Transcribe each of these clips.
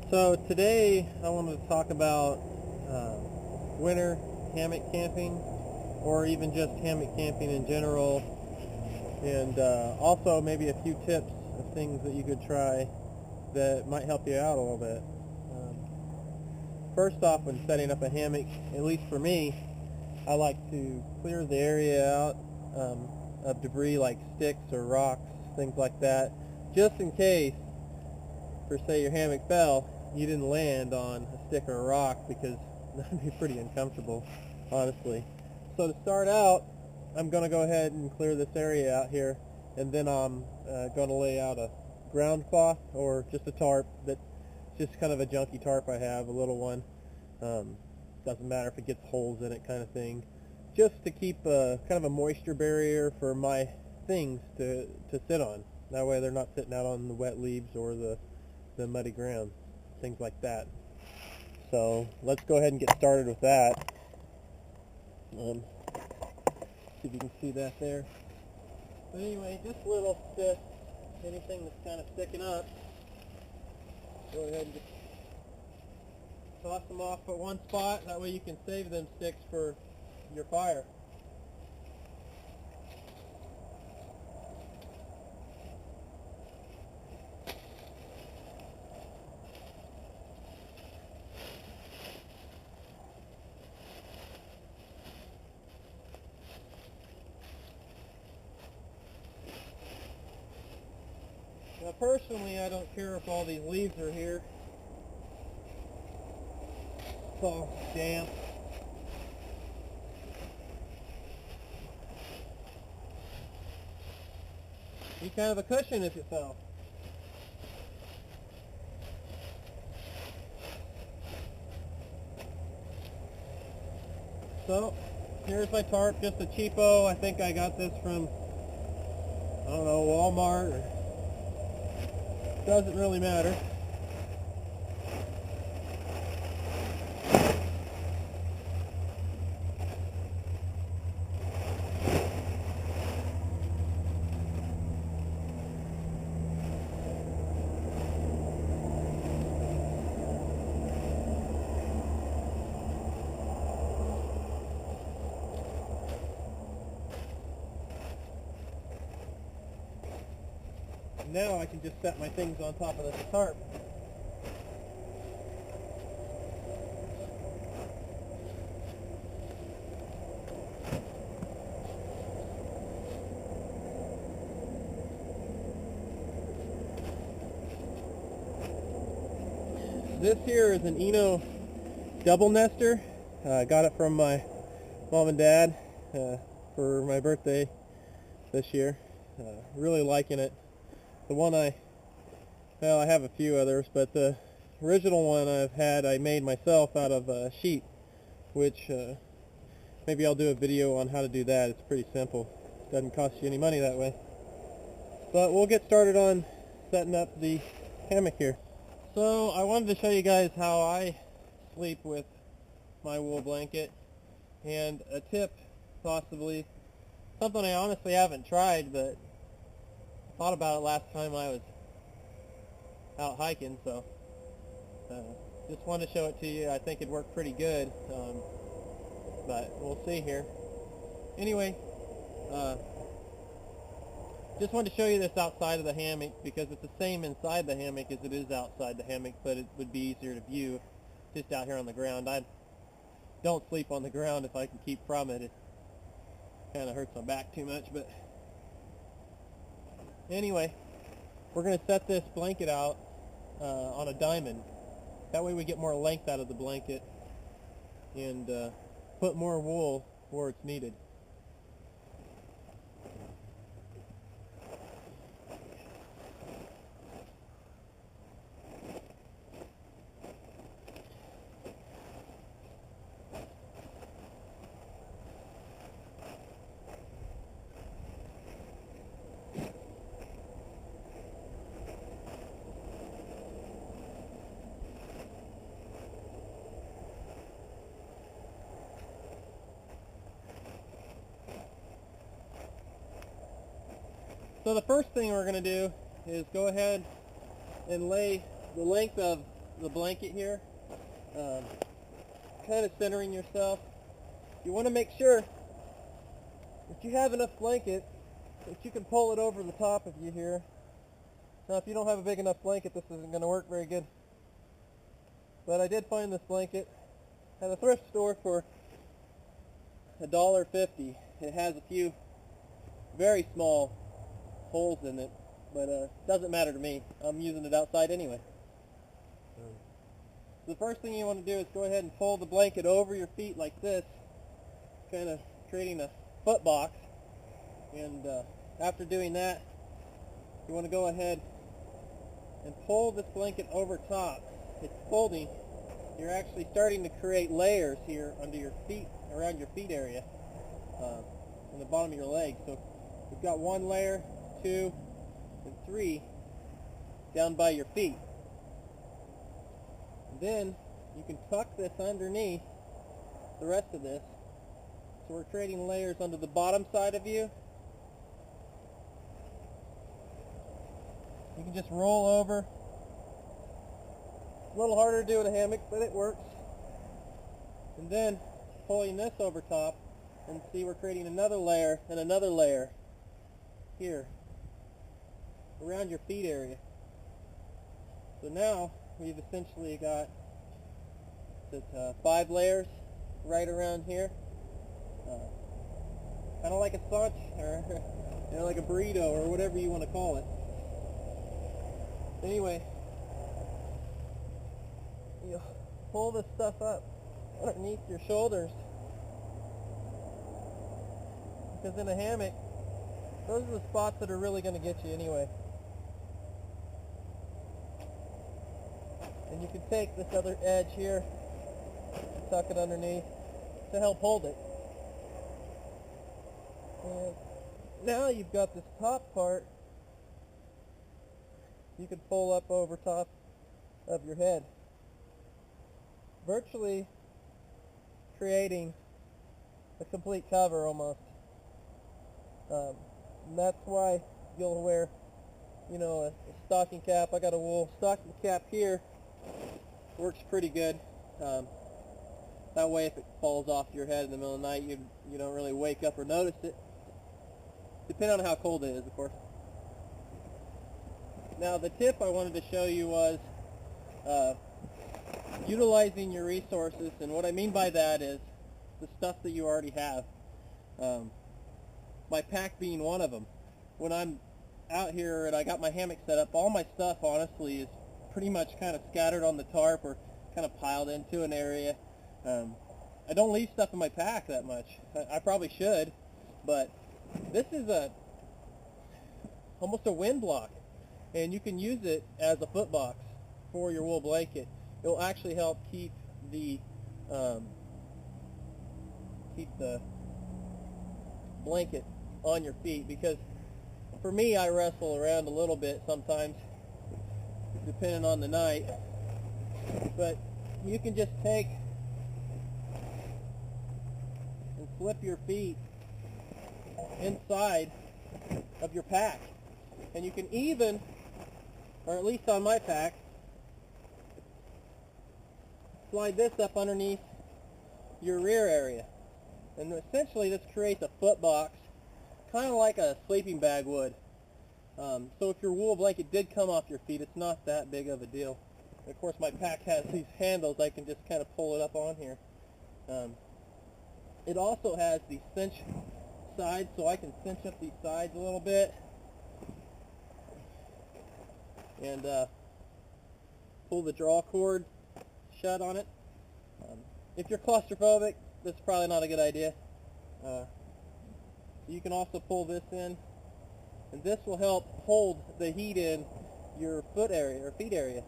So today I wanted to talk about winter hammock camping, or even just hammock camping in general, and also maybe a few tips of things that you could try that might help you out a little bit. First off, when setting up a hammock, at least for me, I like to clear the area out of debris like sticks or rocks, things like that, just in case, for say your hammock fell, you didn't land on a stick or a rock, because that would be pretty uncomfortable, honestly. So to start out, I'm going to go ahead and clear this area out here, and then I'm going to lay out a ground cloth or just a tarp that's just kind of a junky tarp I have, a little one. Doesn't matter if it gets holes in it, kind of thing. Just to keep kind of a moisture barrier for my things to sit on. That way they're not sitting out on the wet leaves or the muddy ground, things like that. So let's go ahead and get started with that. See if you can see that there. But anyway, just little sticks, anything that's kind of sticking up, go ahead and just toss them off at one spot. That way you can save them sticks for your fire. Now personally, I don't care if all these leaves are here. It's all damp. Be kind of a cushion if it fell. So, here's my tarp, just a cheapo. I think I got this from, I don't know, Walmart, or doesn't really matter. Now I can just set my things on top of this tarp. This here is an Eno double nester. I got it from my mom and dad for my birthday this year. Really liking it. The one I have a few others, but the original one I made myself out of a sheet, which maybe I'll do a video on how to do that. It's pretty simple. Doesn't cost you any money that way. But we'll get started on setting up the hammock here. So I wanted to show you guys how I sleep with my wool blanket, and a tip, possibly, something I honestly haven't tried, but thought about it last time I was out hiking, so just wanted to show it to you. I think it worked pretty good, but we'll see here. Anyway, just wanted to show you this outside of the hammock, because it's the same inside the hammock as it is outside the hammock, but it would be easier to view just out here on the ground. I don't sleep on the ground if I can keep from it. It kind of hurts my back too much, but anyway, we're going to set this blanket out on a diamond. That way we get more length out of the blanket and put more wool where it's needed. So the first thing we're going to do is go ahead and lay the length of the blanket here, kind of centering yourself. You want to make sure that you have enough blanket that you can pull it over the top of you here. Now if you don't have a big enough blanket, this isn't going to work very good. But I did find this blanket at a thrift store for $1.50. It has a few very small holes in it, but it doesn't matter to me. I'm using it outside anyway. So the first thing you want to do is go ahead and pull the blanket over your feet like this, kind of creating a foot box. And after doing that, you want to go ahead and pull this blanket over top. It's folding. You're actually starting to create layers here under your feet, around your feet area, on the bottom of your legs. So you've got 1 layer, 2, and 3 down by your feet. And then you can tuck this underneath the rest of this. So we're creating layers under the bottom side of you. You can just roll over. A little harder to do in a hammock, but it works. And then pulling this over top, and see we're creating another layer and another layer here around your feet area. So now we've essentially got 5 layers right around here, kind of like a cinch, or like a burrito, or whatever you want to call it. Anyway, you pull this stuff up underneath your shoulders, because in a hammock, those are the spots that are really going to get you anyway. And you can take this other edge here, tuck it underneath to help hold it. And now you've got this top part you can pull up over top of your head, virtually creating a complete cover almost. And that's why you'll wear, a stocking cap. I got a wool stocking cap here. Works pretty good. That way if it falls off your head in the middle of the night, you don't really wake up or notice it. Depending on how cold it is, of course. Now the tip I wanted to show you was utilizing your resources, and what I mean by that is the stuff that you already have. My pack being one of them. When I'm out here and I got my hammock set up, all my stuff honestly is pretty much kind of scattered on the tarp or kind of piled into an area. I don't leave stuff in my pack that much. I probably should, but this is almost a wind block, and you can use it as a foot box for your wool blanket. It will actually help keep the blanket on your feet, because for me, I wrestle around a little bit sometimes depending on the night, but you can just take and slip your feet inside of your pack, and you can even, or at least on my pack, slide this up underneath your rear area, and essentially this creates a foot box, kind of like a sleeping bag would. So if your wool blanket did come off your feet, it's not that big of a deal. And of course my pack has these handles, I can just kind of pull it up on here. It also has these cinch sides, so I can cinch up these sides a little bit and pull the draw cord shut on it. If you're claustrophobic, this is probably not a good idea. You can also pull this in, and this will help hold the heat in your foot area or feet area.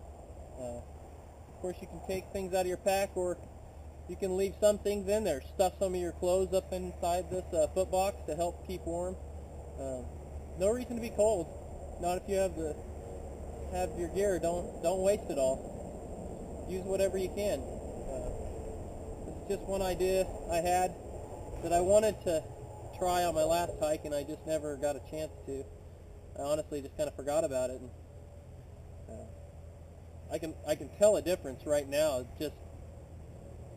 Of course, you can take things out of your pack, or you can leave some things in there. Stuff some of your clothes up inside this foot box to help keep warm. No reason to be cold. Not if you have your gear. Don't waste it all. Use whatever you can. This is just one idea I had that I wanted to try on my last hike, and I just never got a chance to. I honestly just kind of forgot about it. And, I can tell a difference right now, just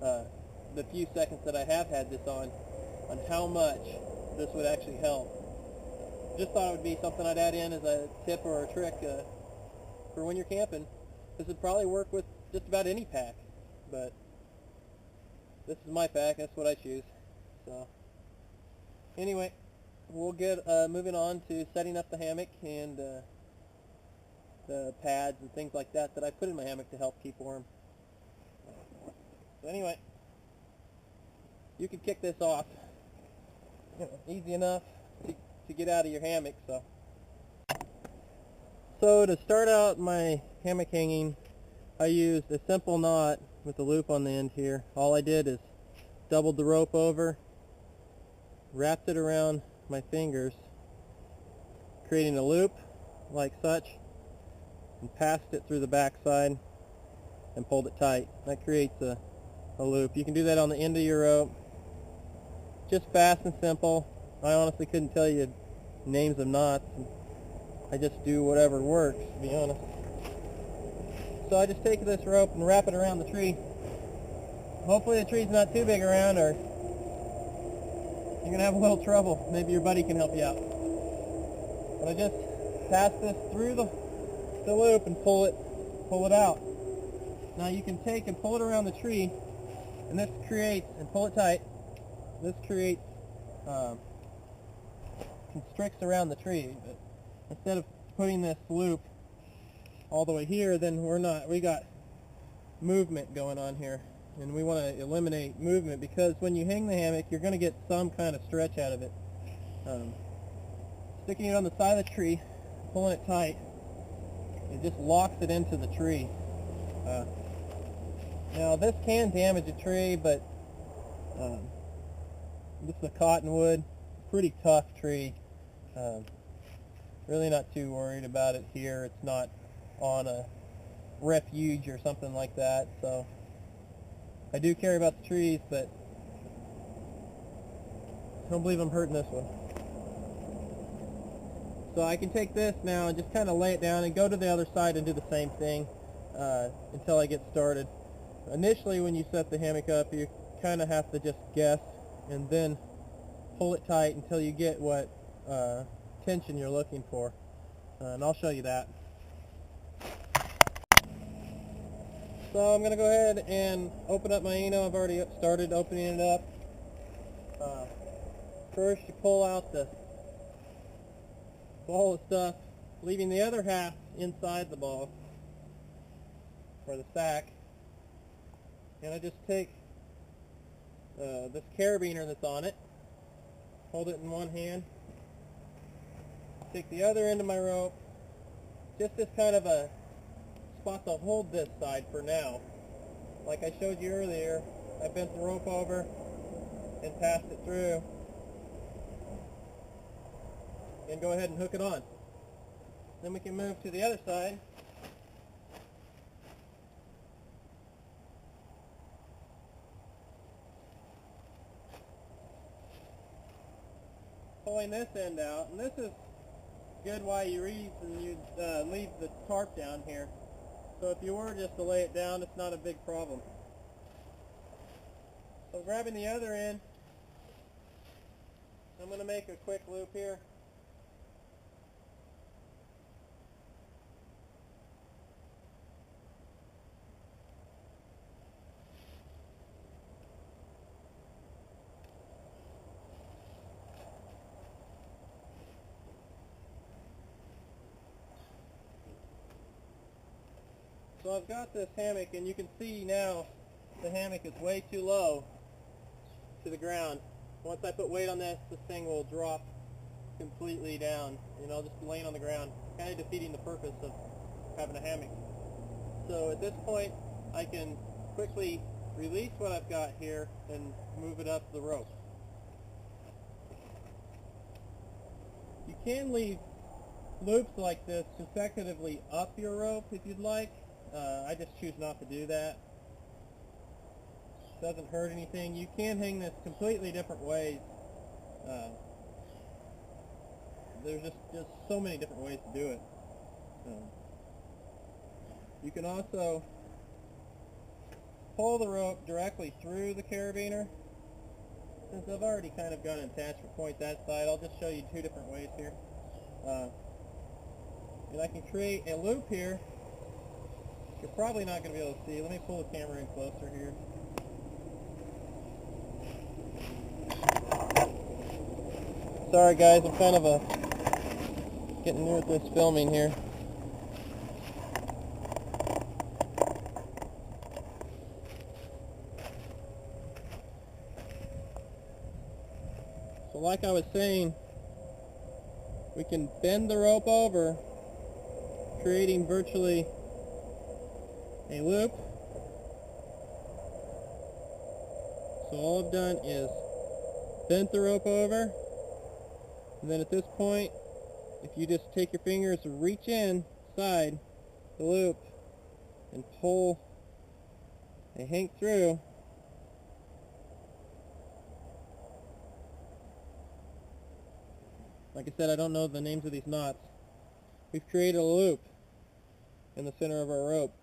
the few seconds that I have had this on how much this would actually help. Just thought it would be something I'd add in as a tip or a trick for when you're camping. This would probably work with just about any pack, but this is my pack, that's what I choose. So anyway, we'll get moving on to setting up the hammock and the pads and things like that I put in my hammock to help keep warm. So anyway, you can kick this off. Easy enough to get out of your hammock. So to start out my hammock hanging, I used a simple knot with a loop on the end here. All I did is doubled the rope over, wrapped it around my fingers, creating a loop like such, and passed it through the back side and pulled it tight. That creates a loop. You can do that on the end of your rope. Just fast and simple. I honestly couldn't tell you names of knots. I just do whatever works, to be honest. So I just take this rope and wrap it around the tree. Hopefully the tree's not too big around, or you're going to have a little trouble. Maybe your buddy can help you out. But I just pass this through the loop and pull it out. Now you can take and pull it around the tree, and this creates, and pull it tight, this creates, constricts around the tree. But instead of putting this loop all the way here, then we got movement going on here. And we want to eliminate movement, because when you hang the hammock, you're going to get some kind of stretch out of it. Sticking it on the side of the tree, pulling it tight, it just locks it into the tree. Now this can damage a tree, but this is a cottonwood, pretty tough tree. Really not too worried about it here. It's not on a refuge or something like that, so I do care about the trees, but I don't believe I'm hurting this one. So I can take this now and just kind of lay it down and go to the other side and do the same thing until I get started. Initially, when you set the hammock up, you kind of have to just guess and then pull it tight until you get what tension you're looking for. And I'll show you that. So I'm going to go ahead and open up my Eno. I've already started opening it up. First you pull out the ball of stuff, leaving the other half inside the ball, or the sack. And I just take this carabiner that's on it, hold it in one hand, take the other end of my rope, just as kind of a spot to hold this side for now. Like I showed you earlier, I bent the rope over and passed it through, and go ahead and hook it on. Then we can move to the other side. Pulling this end out, and this is good while you leave the tarp down here. So if you were just to lay it down, it's not a big problem. So grabbing the other end, I'm going to make a quick loop here. So I've got this hammock, and you can see now the hammock is way too low to the ground. Once I put weight on this thing will drop completely down, and I'll just be laying on the ground, kind of defeating the purpose of having a hammock. So at this point, I can quickly release what I've got here and move it up the rope. You can leave loops like this consecutively up your rope if you'd like. I just choose not to do that. Doesn't hurt anything. You can hang this completely different ways. There's just so many different ways to do it. You can also pull the rope directly through the carabiner. Since I've already kind of got an attachment point that side, I'll just show you two different ways here. And I can create a loop here. You're probably not going to be able to see. Let me pull the camera in closer here. Sorry guys, I'm kind of getting new at this filming here. So like I was saying, we can bend the rope over, creating virtually a loop. So all I've done is bent the rope over, and then at this point, if you just take your fingers and reach inside the loop and pull a hank through, like I said, I don't know the names of these knots. We've created a loop in the center of our rope.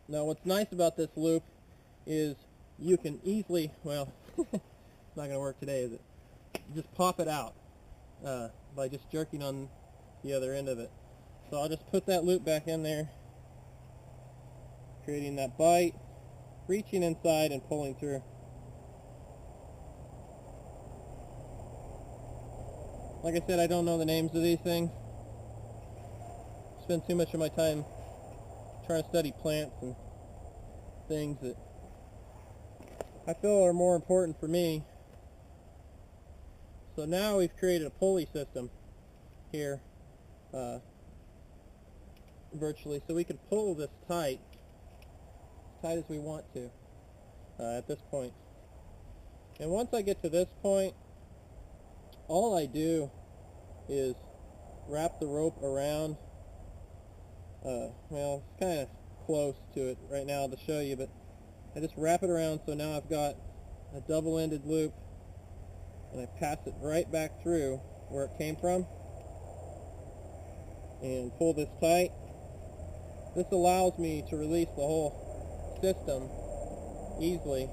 Now what's nice about this loop is you can easily, well, it's not going to work today, is it? You just pop it out by just jerking on the other end of it. So I'll just put that loop back in there, creating that bite, reaching inside and pulling through. Like I said, I don't know the names of these things. I spend too much of my time trying to study plants and things that I feel are more important for me. So now we've created a pulley system here, virtually, so we can pull this tight as we want to at this point. And once I get to this point, all I do is wrap the rope around. Well, it's kind of close to it right now to show you, but I just wrap it around, so now I've got a double-ended loop, and I pass it right back through where it came from and pull this tight. This allows me to release the whole system easily.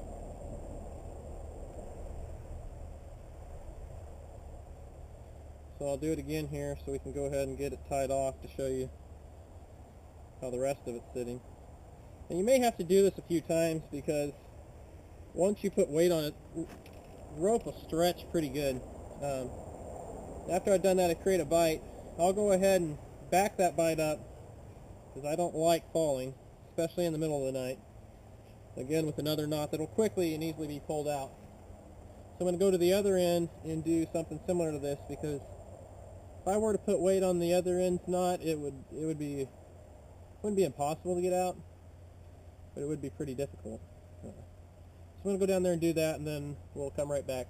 So I'll do it again here so we can go ahead and get it tied off to show you how the rest of it's sitting. And you may have to do this a few times because once you put weight on it, the rope will stretch pretty good. After I've done that, I create a bite. I'll go ahead and back that bite up because I don't like falling, especially in the middle of the night. Again, with another knot that will quickly and easily be pulled out. So I'm going to go to the other end and do something similar to this, because if I were to put weight on the other end's knot, it wouldn't be impossible to get out, but it would be pretty difficult. So I'm going to go down there and do that, and then we'll come right back.